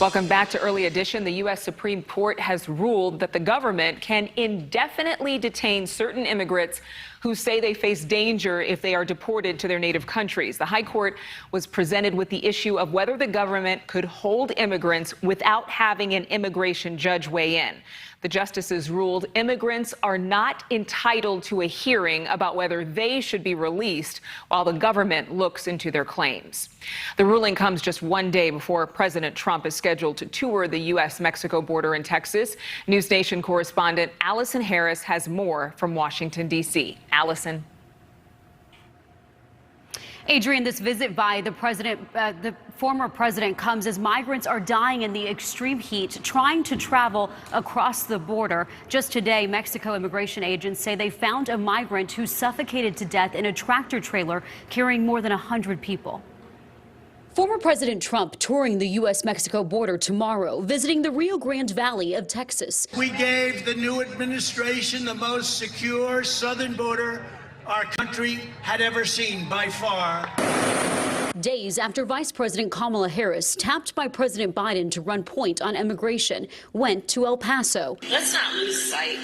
Welcome back to Early Edition. The U.S. Supreme Court has ruled that the government can indefinitely detain certain immigrants who say they face danger if they are deported to their native countries. The High Court was presented with the issue of whether the government could hold immigrants without having an immigration judge weigh in. The justices ruled immigrants are not entitled to a hearing about whether they should be released while the government looks into their claims. The ruling comes just one day before President Trump is scheduled to tour the U.S.-Mexico border in Texas. NewsNation correspondent Allison Harris has more from Washington, D.C. Allison. Adrian, this visit by the former president comes as migrants are dying in the extreme heat, trying to travel across the border. Just today, Mexico immigration agents say they found a migrant who suffocated to death in a tractor trailer carrying more than 100 people. Former President Trump touring the U.S.-Mexico border tomorrow, visiting the Rio Grande Valley of Texas. We gave the new administration the most secure southern border our country had ever seen by far. Days after Vice President Kamala Harris, tapped by President Biden to run point on immigration, went to El Paso. Let's not lose sight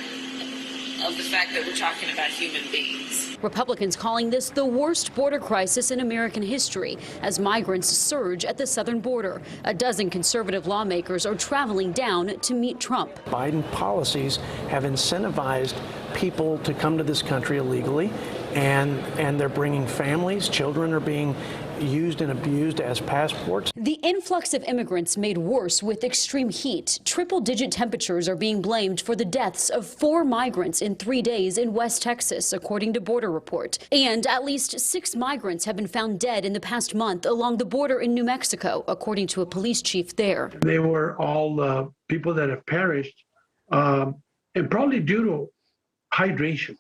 of the fact that we're talking about human beings. Republicans calling this the worst border crisis in American history as migrants surge at the southern border. A dozen conservative lawmakers are traveling down to meet Trump. Biden policies have incentivized people to come to this country illegally, and they're bringing families. Children are being used and abused as passports. The influx of immigrants made worse with extreme heat. Triple-digit temperatures are being blamed for the deaths of 4 migrants in 3 days in West Texas, according to Border Report. And at least 6 migrants have been found dead in the past month along the border in New Mexico, according to a police chief there. They were all people that have perished, and probably due to hydration.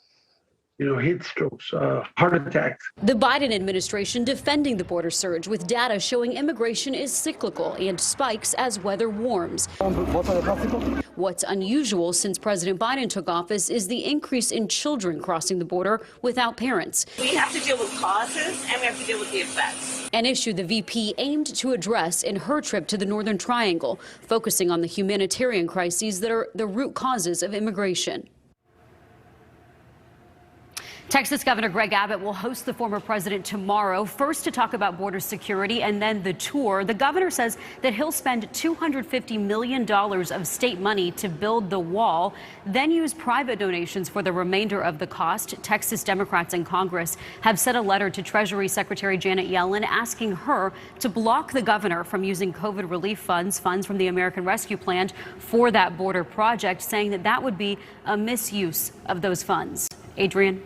Heat strokes, heart attacks. The Biden administration defending the border surge with data showing immigration is cyclical and spikes as weather warms. What's unusual since President Biden took office is the increase in children crossing the border without parents. We have to deal with causes and we have to deal with the effects. An issue the VP aimed to address in her trip to the Northern Triangle, focusing on the humanitarian crises that are the root causes of immigration. Texas Governor Greg Abbott will host the former president tomorrow, first to talk about border security and then the tour. The governor says that he'll spend $250 million of state money to build the wall, then use private donations for the remainder of the cost. Texas Democrats in Congress have sent a letter to Treasury Secretary Janet Yellen asking her to block the governor from using COVID relief funds from the American Rescue Plan for that border project, saying that that would be a misuse of those funds. Adrian.